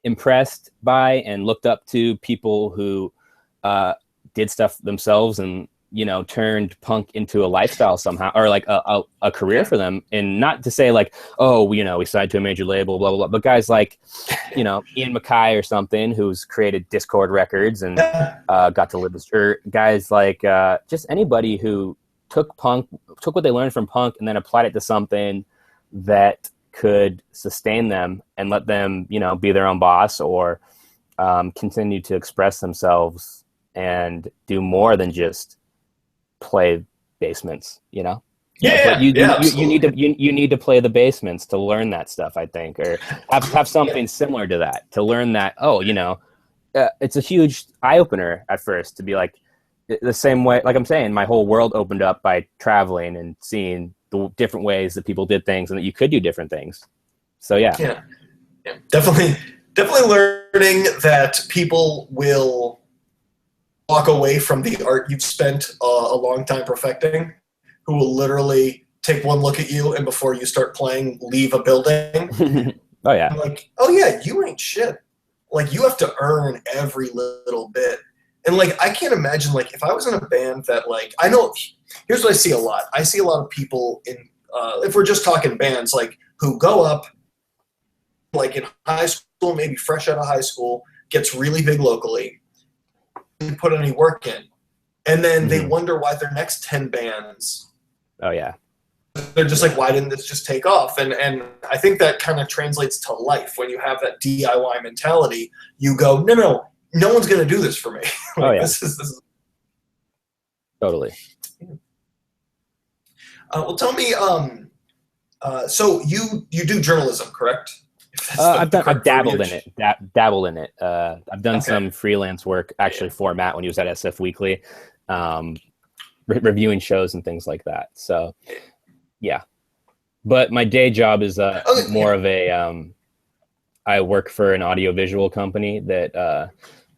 impressed by and looked up to people who did stuff themselves and, you know, turned punk into a lifestyle somehow, or like a career for them. And not to say like, oh, you know, we signed to a major label, blah, blah, blah. But guys like, you know, Ian MacKaye or something, who's created Discord Records and got to live this, or guys like just anybody who took what they learned from punk and then applied it to something that could sustain them and let them, you know, be their own boss, or continue to express themselves and do more than just play basements, you know? You need to play the basements to learn that stuff, I think, or have something similar to that, to learn that, oh, you know, it's a huge eye-opener at first to be like, the same way, like I'm saying, my whole world opened up by traveling and seeing the different ways that people did things and that you could do different things. So yeah. Definitely learning that people will walk away from the art you've spent a long time perfecting, who will literally take one look at you and before you start playing, leave a building. Oh yeah. Like, oh yeah, you ain't shit. Like, you have to earn every little bit. And like, I can't imagine, like, if I was in a band that, like, I know, here's what I see a lot. I see a lot of people in, if we're just talking bands, like, who go up, like, in high school, maybe fresh out of high school, gets really big locally, didn't put any work in. And then they wonder why their next 10 bands. Oh, yeah. They're just like, why didn't this just take off? And I think that kind of translates to life. When you have that DIY mentality, you go, no one's going to do this for me. Like, oh, yeah. This is Totally. Well, tell me, so you do journalism, correct? I've dabbled in it. I've done some freelance work actually for Matt when he was at SF Weekly, reviewing shows and things like that. So, yeah. But my day job is more of a. I work for an audiovisual company that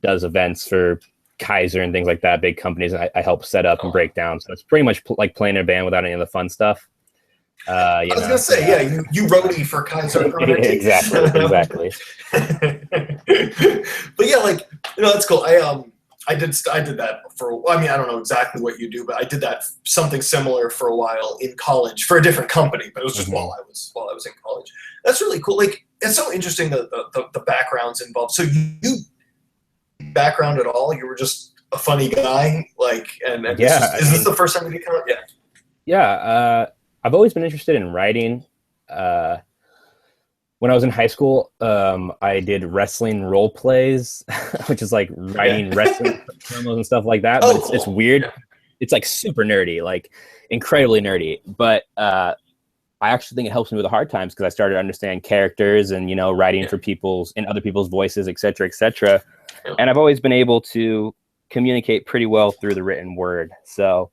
does events for Kaiser and things like that, big companies. And I help set up and break down. So it's pretty much like playing in a band without any of the fun stuff. I was gonna say, you roadie for Kaiser. exactly. But yeah, like, that's cool. I did that for. I mean, I don't know exactly what you do, but I did that something similar for a while in college for a different company. But it was just while I was in college. That's really cool. Like, it's so interesting the backgrounds involved. So you background at all? You were just a funny guy, like, and is this the first time you come out? Yeah. Yeah. I've always been interested in writing. When I was in high school, I did wrestling role plays, which is like writing wrestling promos and stuff like that. But it's weird. Yeah. It's like super nerdy, like incredibly nerdy. But I actually think it helps me with the hard times, because I started to understand characters and, writing for in other people's voices, et cetera, et cetera. Yeah. And I've always been able to communicate pretty well through the written word. So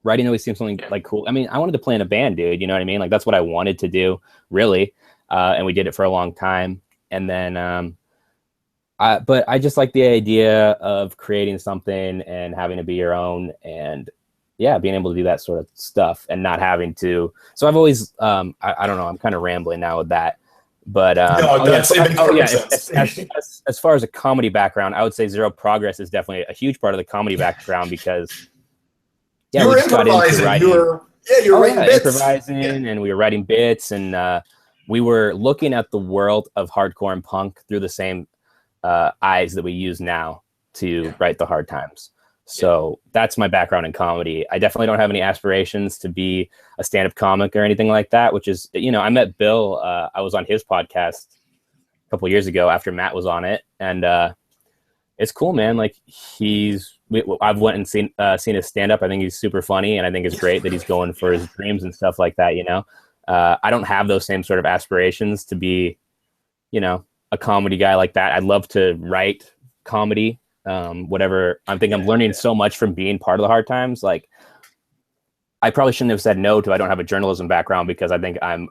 writing always seems something like cool. I mean, I wanted to play in a band, dude. You know what I mean? Like, that's what I wanted to do, really. And we did it for a long time. And then, but I just like the idea of creating something and having to be your own, and being able to do that sort of stuff and not having to. So I've always, I don't know, I'm kind of rambling now with that. But as far as a comedy background, I would say Zero Progress is definitely a huge part of the comedy background, because you were improvising. You were writing bits. Improvising, and we were writing bits, and we were looking at the world of hardcore and punk through the same eyes that we use now to write the hard times. So that's my background in comedy. I definitely don't have any aspirations to be a stand-up comic or anything like that, which is, I met Bill. I was on his podcast a couple years ago after Matt was on it. And it's cool, man. Like I've went and seen his stand-up. I think he's super funny. And I think it's great that he's going for his dreams and stuff like that. I don't have those same sort of aspirations to be, a comedy guy like that. I'd love to write comedy. Whatever. I think I'm learning so much from being part of the Hard Times. Like, I probably shouldn't have said no to I don't have a journalism background, because I think I'm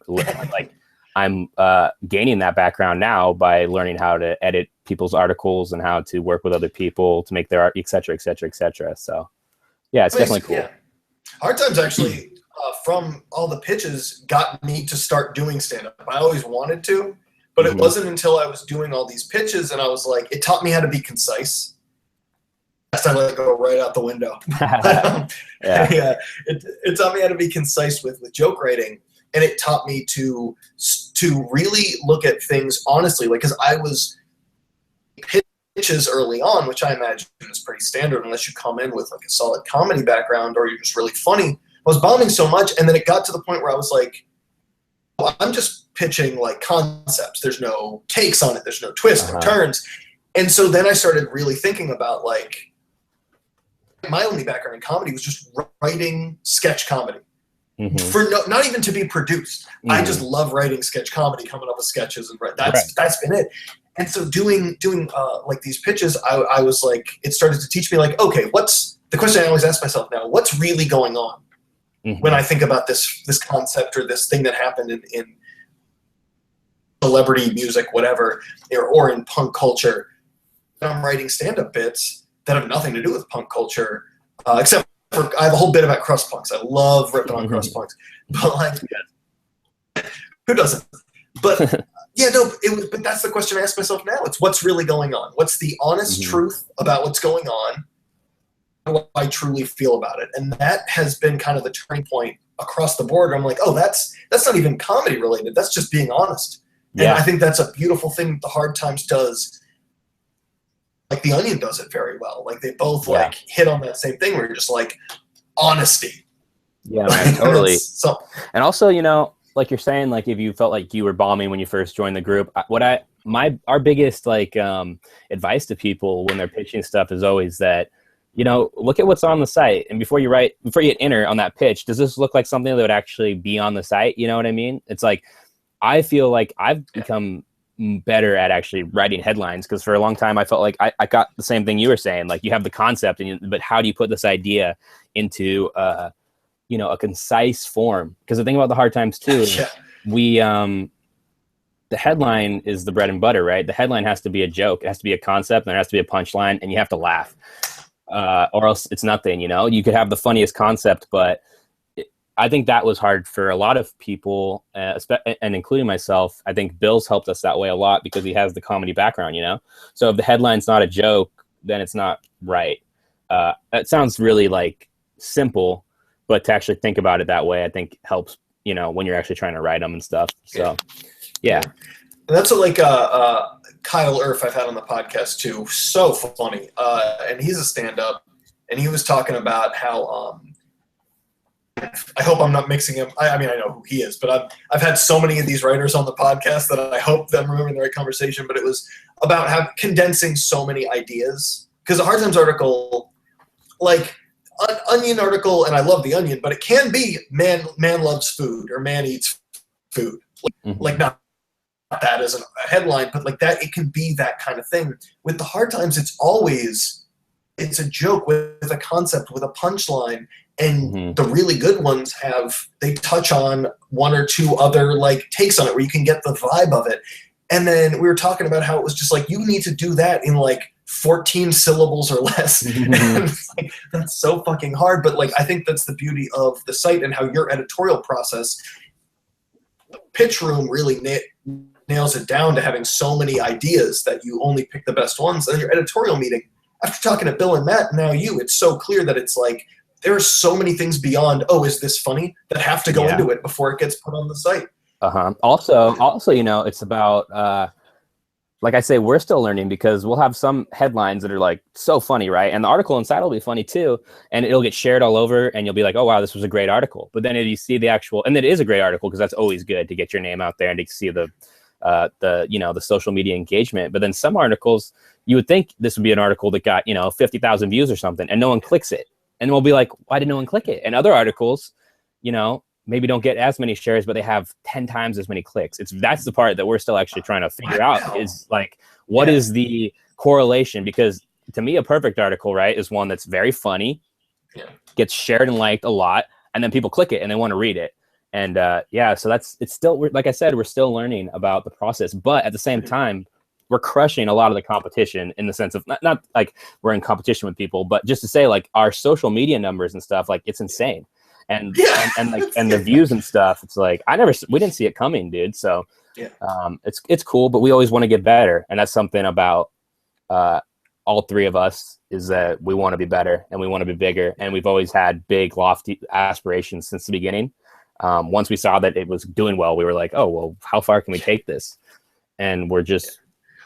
gaining that background now by learning how to edit people's articles and how to work with other people to make their art, et cetera, et cetera, et cetera. So yeah, it's definitely cool. Yeah. Hard Times actually, from all the pitches, got me to start doing stand-up. I always wanted to, but it wasn't until I was doing all these pitches and I was like, it taught me how to be concise. I let it go right out the window. It taught me how to be concise with joke writing, and it taught me to really look at things honestly. Like, because I was pitches early on, which I imagine is pretty standard unless you come in with like a solid comedy background or you're just really funny. I was bombing so much, and then it got to the point where I was like, well, I'm just pitching like concepts. There's no takes on it. There's no twists, no turns. And so then I started really thinking about like, my only background in comedy was just writing sketch comedy for not even to be produced. I just love writing sketch comedy, coming up with sketches, and that's been it. And so doing like these pitches, I was like, it started to teach me like, okay, what's the question I always ask myself now? What's really going on when I think about this concept or this thing that happened in celebrity music, whatever, or in punk culture? I'm writing stand-up bits that have nothing to do with punk culture, except for I have a whole bit about crust punks. I love ripping on crust punks, but like, who doesn't? But but that's the question I ask myself now. It's what's really going on. What's the honest truth about what's going on? What I truly feel about it, and that has been kind of the turning point across the board. I'm like, oh, that's not even comedy related. That's just being honest. Yeah. And I think that's a beautiful thing that the Hard Times does. Like the Onion does it very well. Like they both like hit on that same thing where you're just like honesty. Yeah, man, totally. And also, like you're saying, like if you felt like you were bombing when you first joined the group, our biggest like advice to people when they're pitching stuff is always that, look at what's on the site, and before you hit enter on that pitch, does this look like something that would actually be on the site? You know what I mean? It's like, I feel like I've become better at actually writing headlines, because for a long time I felt like I got the same thing you were saying. Like you have the concept, but how do you put this idea into a concise form? Because the thing about the Hard Times too is the headline is the bread and butter, right? The headline has to be a joke. It has to be a concept, and there has to be a punchline, and you have to laugh, or else it's nothing. You could have the funniest concept, but I think that was hard for a lot of people, and including myself. I think Bill's helped us that way a lot because he has the comedy background, So if the headline's not a joke, then it's not right. That sounds really like simple, but to actually think about it that way, I think helps, when you're actually trying to write them and stuff. So, yeah. And that's what Kyle Irf I've had on the podcast too. So funny. And he's a stand-up, and he was talking about how, I hope I'm not mixing him. I mean, I know who he is, but I've had so many of these writers on the podcast that I hope that I'm remembering the right conversation. But it was about condensing so many ideas, because the Hard Times article, like an Onion article, and I love the Onion, but it can be man loves food or man eats food. Like not that as a headline, but like that, it can be that kind of thing. With the Hard Times, it's a joke with a concept, with a punchline. And the really good ones they touch on one or two other like takes on it where you can get the vibe of it. And then we were talking about how it was just like, you need to do that in like 14 syllables or less. And it's like, that's so fucking hard. But like, I think that's the beauty of the site and how your editorial process, the pitch room really nails it down to having so many ideas that you only pick the best ones. And your editorial meeting, after talking to Bill and Matt, now it's so clear that it's like, there are so many things beyond, oh, is this funny, that have to go into it before it gets put on the site. Also, it's about like I say, we're still learning because we'll have some headlines that are like so funny, right? And the article inside will be funny too, and it'll get shared all over, and you'll be like, "Oh wow, this was a great article." But then if you see the actual, and it is a great article because that's always good to get your name out there and to see the the social media engagement. But then some articles, you would think this would be an article that got 50,000 views or something, and no one clicks it, and we'll be like, "Why did no one click it?" And other articles, maybe don't get as many shares, but they have 10 times as many clicks. That's the part that we're still actually trying to figure out is like, what is the correlation? Because to me, a perfect article, right, is one that's very funny, gets shared and liked a lot, and then people click it and they want to read it. And so it's still, like I said, we're still learning about the process, but at the same time, we're crushing a lot of the competition in the sense of not like we're in competition with people, but just to say like our social media numbers and stuff, like it's insane. And the views and stuff, it's like we didn't see it coming, dude. So it's cool, but we always want to get better, and that's something about all three of us is that we want to be better and we want to be bigger, and we've always had big, lofty aspirations since the beginning. Once we saw that it was doing well, we were like, oh well, how far can we take this? And we're just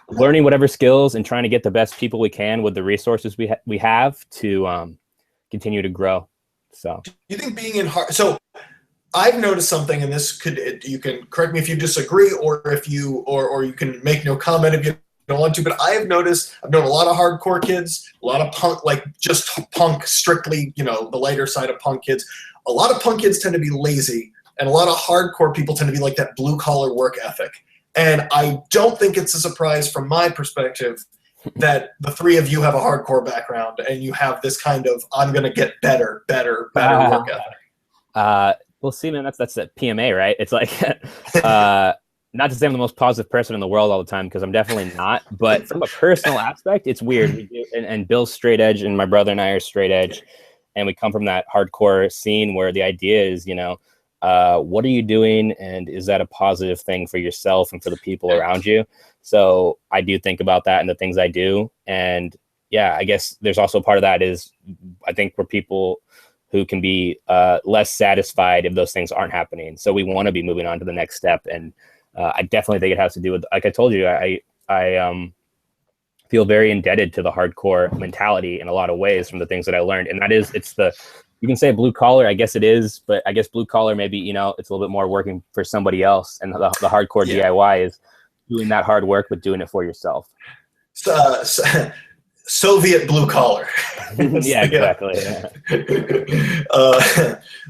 learning whatever skills and trying to get the best people we can with the resources we have to continue to grow. So you think being in so I've noticed something, and you can correct me if you disagree, or if you or you can make no comment if you don't want to, but I've known a lot of hardcore kids, a lot of punk, like just punk, strictly, the lighter side of punk kids. A lot of punk kids tend to be lazy, and a lot of hardcore people tend to be like that blue collar work ethic. And I don't think it's a surprise from my perspective that the three of you have a hardcore background and you have this kind of I'm going to get better work ethic. Well, see, man, that's that PMA, right? It's like not to say I'm the most positive person in the world all the time, because I'm definitely not. But from a personal aspect, it's weird. And Bill's straight edge, and my brother and I are straight edge, and we come from that hardcore scene where the idea is, what are you doing, and is that a positive thing for yourself and for the people around you? So I do think about that and the things I do. And yeah, I guess there's also part of that is I think we're people who can be less satisfied if those things aren't happening. So we want to be moving on to the next step. And I definitely think it has to do with, like I told you, I feel very indebted to the hardcore mentality in a lot of ways from the things that I learned. And that is, you can say blue collar, I guess it is, but I guess blue collar, maybe, it's a little bit more working for somebody else. And the hardcore DIY is doing that hard work, but doing it for yourself. Soviet blue collar. Yeah, exactly.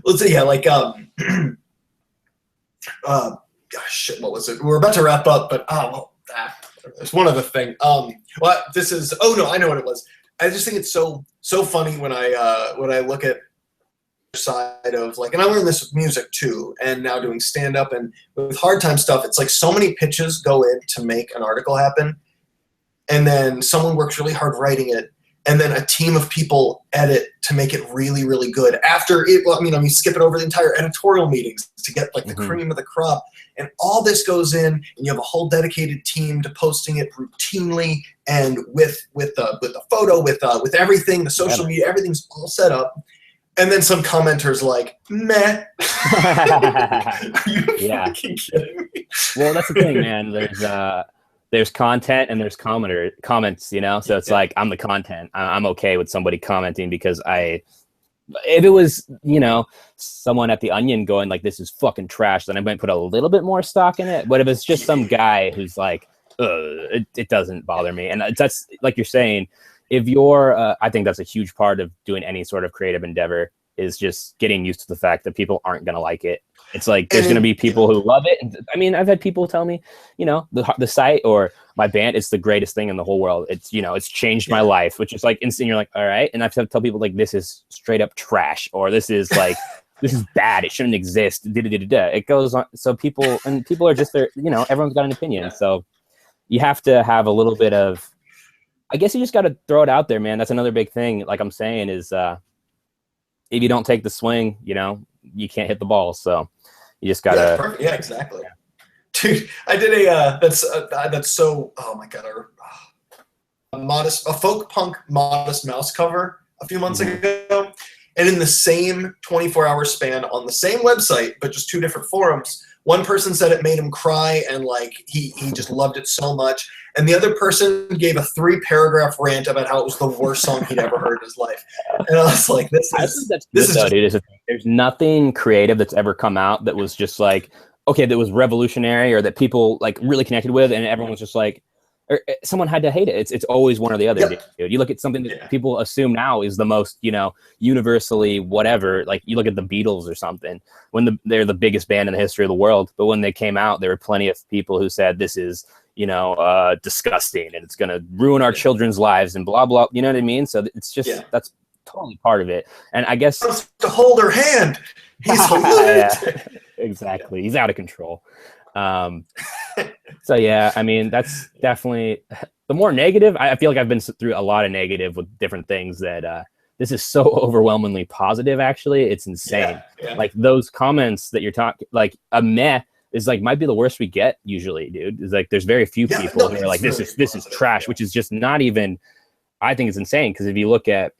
Let's see. Yeah, like shit. What was it? We're about to wrap up, but there's one other thing. This is. Oh no, I know what it was. I just think it's so funny when I look at side of like, and I learned this with music too, and now doing stand up and with hard time stuff, it's like so many pitches go in to make an article happen, and then someone works really hard writing it, and then a team of people edit to make it really, really good after it. Well, you skip it over the entire editorial meetings to get like the cream of the crop, and all this goes in, and you have a whole dedicated team to posting it routinely and with the photo, with everything, the social media, everything's all set up. And then some commenters like, meh. Are you fucking kidding me? Well, that's the thing, man. There's content and there's comments, So it's like, I'm the content. I'm okay with somebody commenting because if it was, someone at the Onion going like, this is fucking trash, then I might put a little bit more stock in it. But if it's just some guy who's like, it doesn't bother me. And that's like you're saying, if you're, I think that's a huge part of doing any sort of creative endeavor is just getting used to the fact that people aren't going to like it. It's like, there's going to be people who love it. And, I mean, I've had people tell me, the site or my band, it's the greatest thing in the whole world. It's, it's changed my life, which is like instant. You're like, all right. And I have to tell people like, this is straight up trash, or this is like, this is bad. It shouldn't exist. It goes on. So people are just there, everyone's got an opinion. So you have to have a little bit of, I guess you just got to throw it out there, man. That's another big thing. Like I'm saying is, if you don't take the swing, you can't hit the ball. So you just gotta. Yeah, exactly. Dude, I did that's so. Oh my god, a folk punk Modest Mouse cover a few months ago, and in the same 24-hour span on the same website, but just two different forums, one person said it made him cry and like he just loved it so much. And the other person gave a 3-paragraph rant about how it was the worst song he'd ever heard in his life. And I was like, this is dude. There's nothing creative that's ever come out that was just like, okay, that was revolutionary or that people like really connected with, and everyone was just like, or someone had to hate it. It's always one or the other, dude. You look at something that people assume now is the most, universally whatever. Like you look at the Beatles or something, when they're the biggest band in the history of the world, but when they came out, there were plenty of people who said this is, disgusting and it's going to ruin our children's lives and blah, blah. You know what I mean? So it's just, that's totally part of it. And I guess to hold her hand, he's exactly. He's out of control. So yeah, I mean, that's definitely the more negative. I feel like I've been through a lot of negative with different things that, this is so overwhelmingly positive. Actually, it's insane. Like those comments that you're talking, like a meh is like might be the worst we get usually, dude. It's like there's very few people who are like this is trash, which is just not even. I think it's insane because if you look at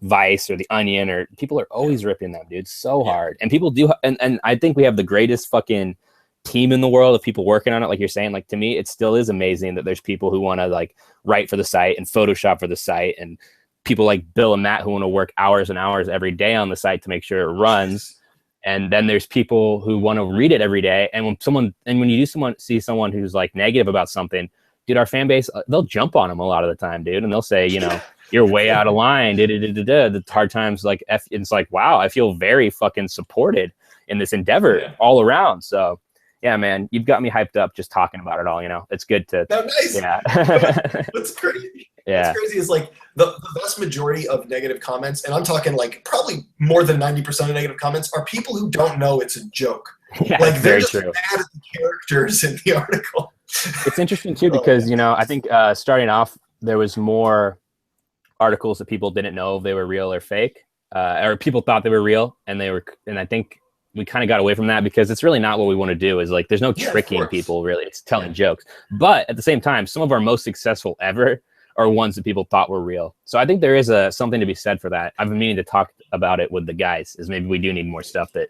Vice or The Onion, or people are always ripping them, dude, so hard. And people do, and I think we have the greatest fucking team in the world of people working on it. Like you're saying, like to me, it still is amazing that there's people who want to like write for the site and Photoshop for the site, and people like Bill and Matt who want to work hours and hours every day on the site to make sure it runs. And then there's people who want to read it every day. And when you see someone who's like negative about something, dude, our fan base, they'll jump on them a lot of the time, dude. And they'll say, you're way out of line. The hard times, like, it's like, wow, I feel very fucking supported in this endeavor all around. So yeah, man, you've got me hyped up just talking about it all, It's good to. Oh, nice. Yeah. What's crazy. Yeah. What's crazy is like the vast majority of negative comments, and I'm talking like probably more than 90% of negative comments are people who don't know it's a joke. Yeah, like they're just true. mad at the characters in the article. It's interesting too because I think starting off there was more articles that people didn't know if they were real or fake, or people thought they were real, and I think we kind of got away from that because it's really not what we want to do. Is like there's no tricking people really. It's telling jokes, but at the same time, some of our most successful ever are ones that people thought were real. So I think there is something to be said for that. I've been meaning to talk about it with the guys. Is maybe we do need more stuff that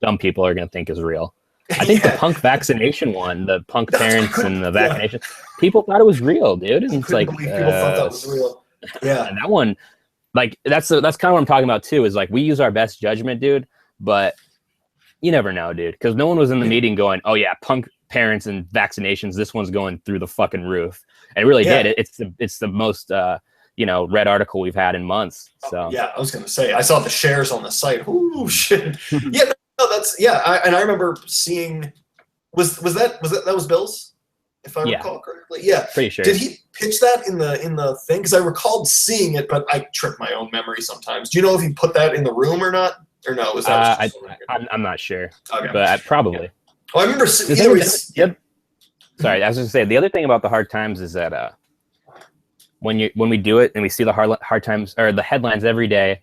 dumb people are going to think is real. I think the punk vaccination one, the punk parents and the vaccination, people thought it was real, dude. And it's like people thought that was real. Yeah, and that one, like that's kind of what I'm talking about too. Is like we use our best judgment, dude, but you never know, dude, because no one was in the meeting going, "Oh yeah, punk parents and vaccinations. This one's going through the fucking roof." And it really did. It's the most read article we've had in months. So yeah, I was gonna say I saw the shares on the site. Ooh shit. Yeah, no, that's and I remember seeing was that Bill's, if I recall correctly. Yeah, pretty sure. Did he pitch that in the thing? Because I recalled seeing it, but I trick my own memory sometimes. Do you know if he put that in the room or not? Or no? Was that? I'm not sure. Okay. But probably. Yeah. Well, I remember. Sorry, I was going to say the other thing about the hard times is that when we do it and we see the hard times or the headlines every day,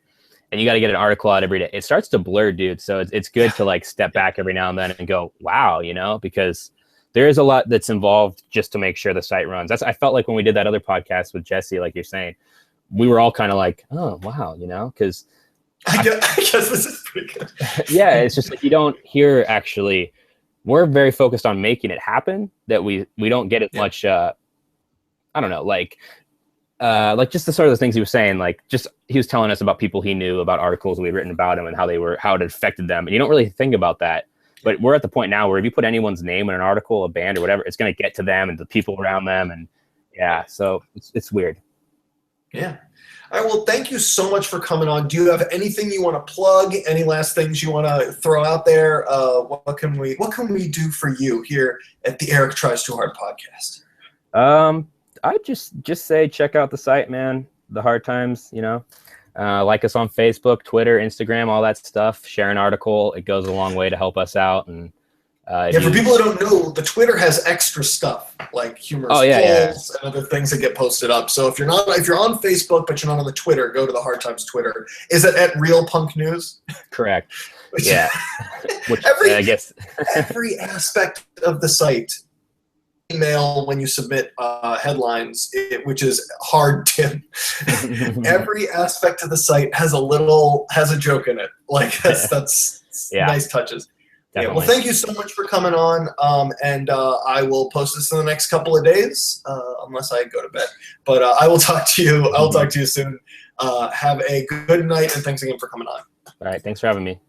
and you got to get an article out every day, it starts to blur, dude. So it's good to like step back every now and then and go, wow, because there is a lot that's involved just to make sure the site runs. I felt like when we did that other podcast with Jesse, like you're saying, we were all kind of like, oh wow, because I guess this is pretty good. Yeah, it's just like you don't hear actually. We're very focused on making it happen that we don't get as much. I don't know, like just the sort of the things he was saying. Like just he was telling us about people he knew, about articles we had written about him and how it had affected them. And you don't really think about that. But we're at the point now where if you put anyone's name in an article, a band or whatever, it's going to get to them and the people around them. And so it's weird. Yeah. All right. Well, thank you so much for coming on. Do you have anything you want to plug? Any last things you want to throw out there? What can we do for you here at the Eric Tries Too Hard podcast? I just say check out the site, man. The Hard Times, like us on Facebook, Twitter, Instagram, all that stuff. Share an article. It goes a long way to help us out. And for people who don't know, the Twitter has extra stuff like humorous polls and other things that get posted up. So if you're on Facebook but you're not on the Twitter, go to the Hard Times Twitter. Is it at Real Punk News? Correct. Yeah. I guess every aspect of the site. Email when you submit headlines, which is hard, Tim. Every aspect of the site has a joke in it. Like that's nice touches. Yeah, well, Definitely. thank you so much for coming on. And I will post this in the next couple of days, unless I go to bed. But I will talk to you. I'll talk to you soon. Have a good night, and thanks again for coming on. All right. Thanks for having me.